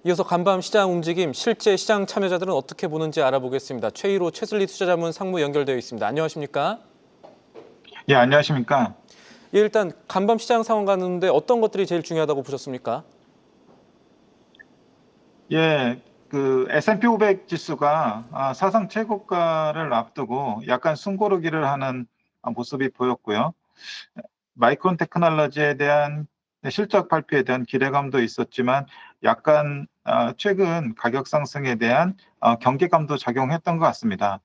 이어서 간밤 시장 움직임, 실제 시장 참여자들은 어떻게 보는지 알아보겠습니다. 최일호 최슬리 투자자문 상무 연결되어 있습니다. 안녕하십니까? 예, 안녕하십니까. 예, 일단 간밤 시장 상황 가는데 어떤 것들이 제일 중요하다고 보셨습니까? 예, 그 S&P 500 지수가 사상 최고가를 앞두고 약간 숨고르기를 하는 모습이 보였고요. 마이크론 테크놀로지에 대한 실적 발표에 대한 기대감도 있었지만 약간 최근 가격 상승에 대한 경계감도 작용했던 것 같습니다.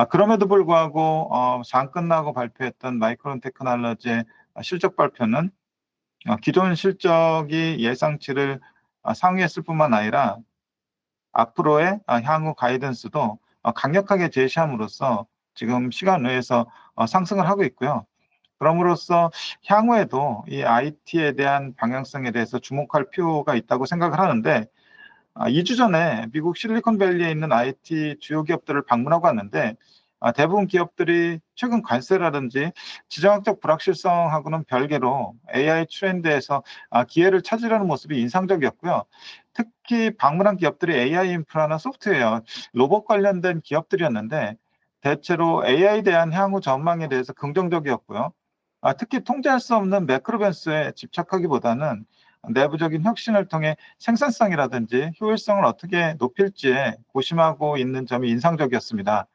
그럼에도 불구하고 장 끝나고 발표했던 마이크론 테크놀로지의 실적 발표는 기존 실적이 예상치를 상회했을 뿐만 아니라 앞으로의 향후 가이던스도 강력하게 제시함으로써 지금 시간 내에서 상승을 하고 있고요. 그럼으로써 향후에도 이 IT에 대한 방향성에 대해서 주목할 필요가 있다고 생각을 하는데 2주 전에 미국 실리콘밸리에 있는 IT 주요 기업들을 방문하고 왔는데 대부분 기업들이 최근 관세라든지 지정학적 불확실성하고는 별개로 AI 트렌드에서 기회를 찾으려는 모습이 인상적이었고요. 특히 방문한 기업들이 AI 인프라나 소프트웨어, 로봇 관련된 기업들이었는데 대체로 AI에 대한 향후 전망에 대해서 긍정적이었고요. 특히 통제할 수 없는 매크로 변수에 집착하기보다는 내부적인 혁신을 통해 생산성이라든지 효율성을 어떻게 높일지에 고심하고 있는 점이 인상적이었습니다.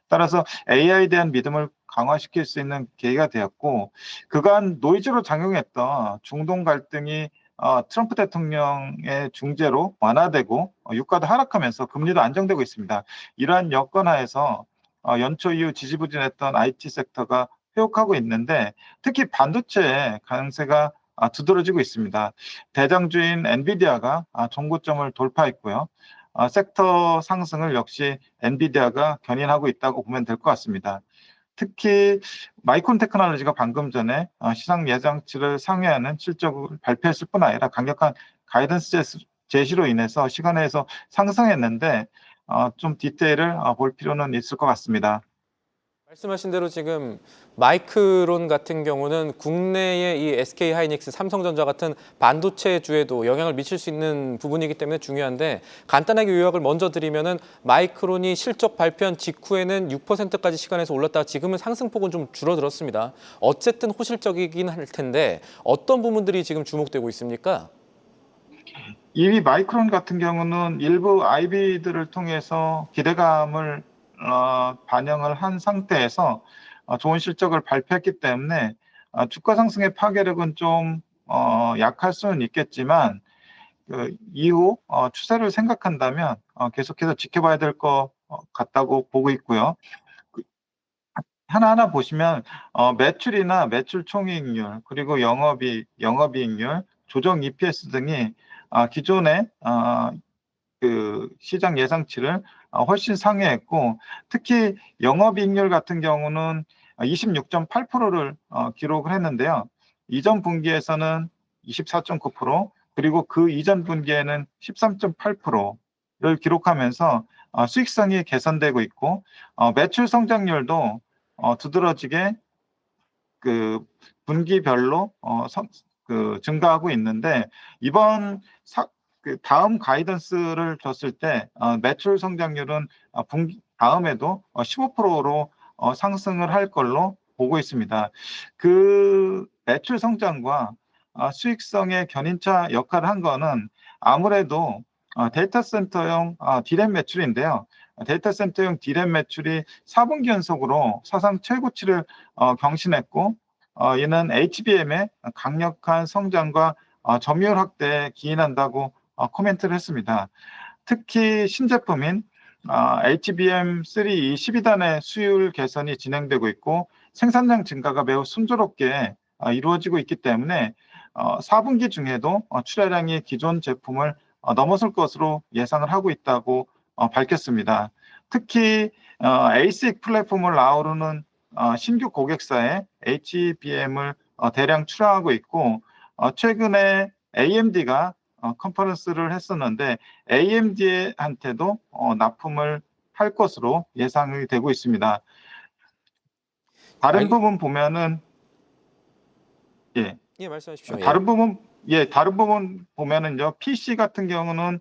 따라서 AI에 대한 믿음을 강화시킬 수 있는 계기가 되었고, 그간 노이즈로 작용했던 중동 갈등이 트럼프 대통령의 중재로 완화되고 유가도 하락하면서 금리도 안정되고 있습니다. 이러한 여건 하에서 연초 이후 지지부진했던 IT 섹터가 회복하고 있는데 특히 반도체의 강세가 두드러지고 있습니다. 대장주인 엔비디아가 종고점을 돌파했고요. 섹터 상승을 역시 엔비디아가 견인하고 있다고 보면 될 것 같습니다. 특히 마이크론 테크놀로지가 방금 전에 시장 예상치를 상회하는 실적을 발표했을 뿐 아니라 강력한 가이던스 제시로 인해서 시간에서 상승했는데 좀 디테일을 볼 필요는 있을 것 같습니다. 말씀하신 대로 지금 마이크론 같은 경우는 국내의 이 SK하이닉스, 삼성전자 같은 반도체주에도 영향을 미칠 수 있는 부분이기 때문에 중요한데 간단하게 요약을 먼저 드리면은 마이크론이 실적 발표한 직후에는 6%까지 시간에서 올랐다가 지금은 상승폭은 좀 줄어들었습니다. 어쨌든 호실적이긴 할 텐데 어떤 부분들이 지금 주목되고 있습니까? 이미 마이크론 같은 경우는 일부 IB들을 통해서 기대감을 반영을 한 상태에서 좋은 실적을 발표했기 때문에 주가 상승의 파괴력은 좀 약할 수는 있겠지만 그 이후 추세를 생각한다면 계속해서 지켜봐야 될 것 같다고 보고 있고요. 그 하나하나 보시면 매출이나 매출 총이익률 그리고 영업이익률, 조정 EPS 등이 기존의 그 시장 예상치를 훨씬 상회했고 특히 영업이익률 같은 경우는 26.8%를 기록을 했는데요. 이전 분기에서는 24.9% 그리고 그 이전 분기에는 13.8%를 기록하면서 수익성이 개선되고 있고 매출 성장률도 두드러지게 그 분기별로 증가하고 있는데 이번 그 다음 가이던스를 줬을 때 매출 성장률은 분기 다음에도 15%로 상승을 할 걸로 보고 있습니다. 그 매출 성장과 수익성의 견인차 역할을 한 거는 아무래도 데이터 센터용 디램 매출인데요. 데이터 센터용 디램 매출이 4분기 연속으로 사상 최고치를 경신했고 이는 HBM의 강력한 성장과 점유율 확대에 기인한다고 코멘트를 했습니다. 특히 신제품인 HBM3 12단의 수율 개선이 진행되고 있고 생산량 증가가 매우 순조롭게 이루어지고 있기 때문에 4분기 중에도 출하량이 기존 제품을 넘어설 것으로 예상을 하고 있다고 밝혔습니다. 특히 ASIC 플랫폼을 아우르는 신규 고객사에 HBM을 대량 출하하고 있고 최근에 AMD가 컨퍼런스를 했었는데 AMD한테도 납품을 할 것으로 예상이 되고 있습니다. 다른 알... 부분 보면은 예, 예, 말씀하십시오. 예. 다른 부분 보면은요 PC 같은 경우는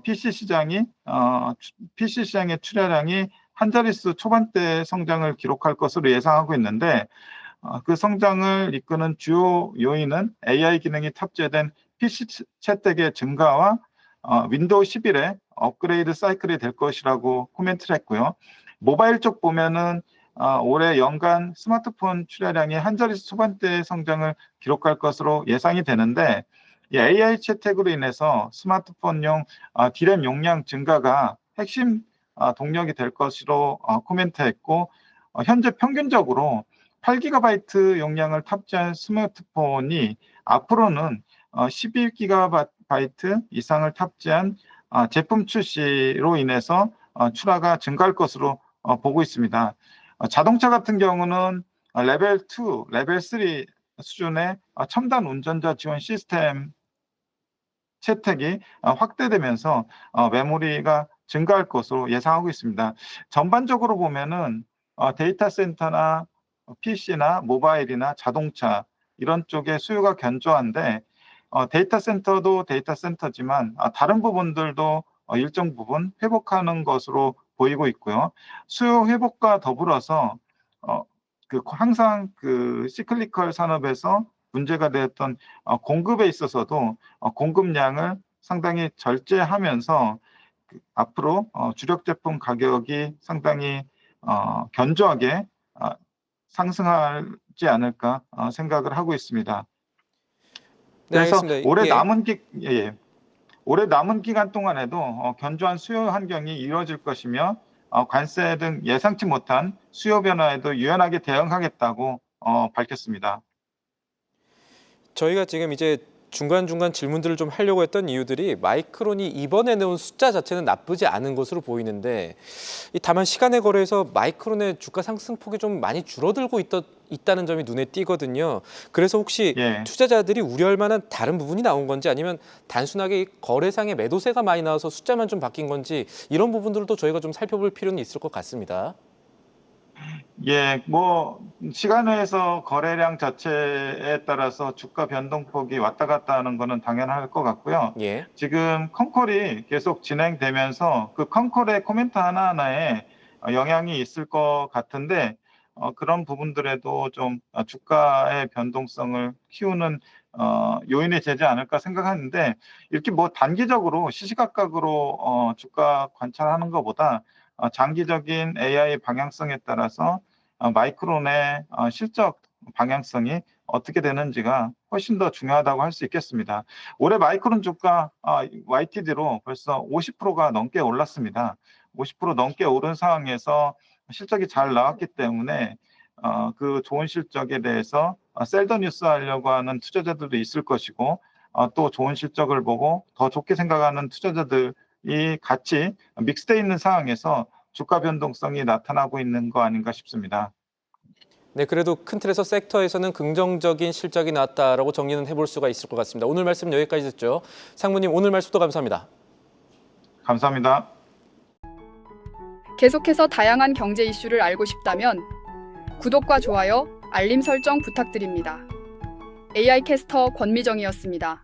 PC 시장의 출하량이 한 자릿수 초반대 성장을 기록할 것으로 예상하고 있는데 그 성장을 이끄는 주요 요인은 AI 기능이 탑재된 PC 채택의 증가와 윈도우 11의 업그레이드 사이클이 될 것이라고 코멘트를 했고요. 모바일 쪽 보면은 올해 연간 스마트폰 출하량이 한 자릿수 초반대 성장을 기록할 것으로 예상이 되는데 이 AI 채택으로 인해서 스마트폰용 D램 용량 증가가 핵심 동력이 될 것으로 코멘트했고 현재 평균적으로 8GB 용량을 탑재한 스마트폰이 앞으로는 11GB 이상을 탑재한 제품 출시로 인해서 출하가 증가할 것으로 보고 있습니다. 자동차 같은 경우는 레벨 2, 레벨 3 수준의 첨단 운전자 지원 시스템 채택이 확대되면서 메모리가 증가할 것으로 예상하고 있습니다. 전반적으로 보면은 데이터 센터나 PC나 모바일이나 자동차 이런 쪽에 수요가 견조한데 데이터 센터도 데이터 센터지만 다른 부분들도 일정 부분 회복하는 것으로 보이고 있고요. 수요 회복과 더불어서 항상 그 시클리컬 산업에서 문제가 되었던 공급에 있어서도 공급량을 상당히 절제하면서 앞으로 주력 제품 가격이 상당히 견조하게 상승하지 않을까 생각을 하고 있습니다. 네, 그래서 알겠습니다. 올해 남은 기간 동안에도 견조한 수요 환경이 이루어질 것이며 관세 등 예상치 못한 수요 변화에도 유연하게 대응하겠다고 밝혔습니다. 저희가 지금 이제 중간중간 질문들을 좀 하려고 했던 이유들이 마이크론이 이번에 내온 숫자 자체는 나쁘지 않은 것으로 보이는데 다만 시간의 거래에서 마이크론의 주가 상승폭이 좀 많이 줄어들고 있다는 점이 눈에 띄거든요. 그래서 혹시 투자자들이 우려할 만한 다른 부분이 나온 건지 아니면 단순하게 이 거래상의 매도세가 많이 나와서 숫자만 좀 바뀐 건지 이런 부분들도 저희가 좀 살펴볼 필요는 있을 것 같습니다. 시간외에서 거래량 자체에 따라서 주가 변동폭이 왔다 갔다 하는 거는 당연할 것 같고요. 예. 지금 컨콜이 계속 진행되면서 그 컨콜의 코멘트 하나하나에 영향이 있을 것 같은데 그런 부분들에도 좀 주가의 변동성을 키우는 요인이 되지 않을까 생각하는데 이렇게 단기적으로 시시각각으로 주가 관찰하는 것보다 장기적인 AI 방향성에 따라서 마이크론의 실적 방향성이 어떻게 되는지가 훨씬 더 중요하다고 할 수 있겠습니다. 올해 마이크론 주가 YTD로 벌써 50%가 넘게 올랐습니다. 50% 넘게 오른 상황에서 실적이 잘 나왔기 때문에 그 좋은 실적에 대해서 셀더 뉴스 하려고 하는 투자자들도 있을 것이고 또 좋은 실적을 보고 더 좋게 생각하는 투자자들이 같이 믹스되어 있는 상황에서 주가 변동성이 나타나고 있는 거 아닌가 싶습니다. 네, 그래도 큰 틀에서 섹터에서는 긍정적인 실적이 나왔다라고 정리는 해볼 수가 있을 것 같습니다. 오늘 말씀 여기까지 듣죠. 상무님, 오늘 말씀도 감사합니다. 감사합니다. 계속해서 다양한 경제 이슈를 알고 싶다면 구독과 좋아요, 알림 설정 부탁드립니다. AI 캐스터 권미정이었습니다.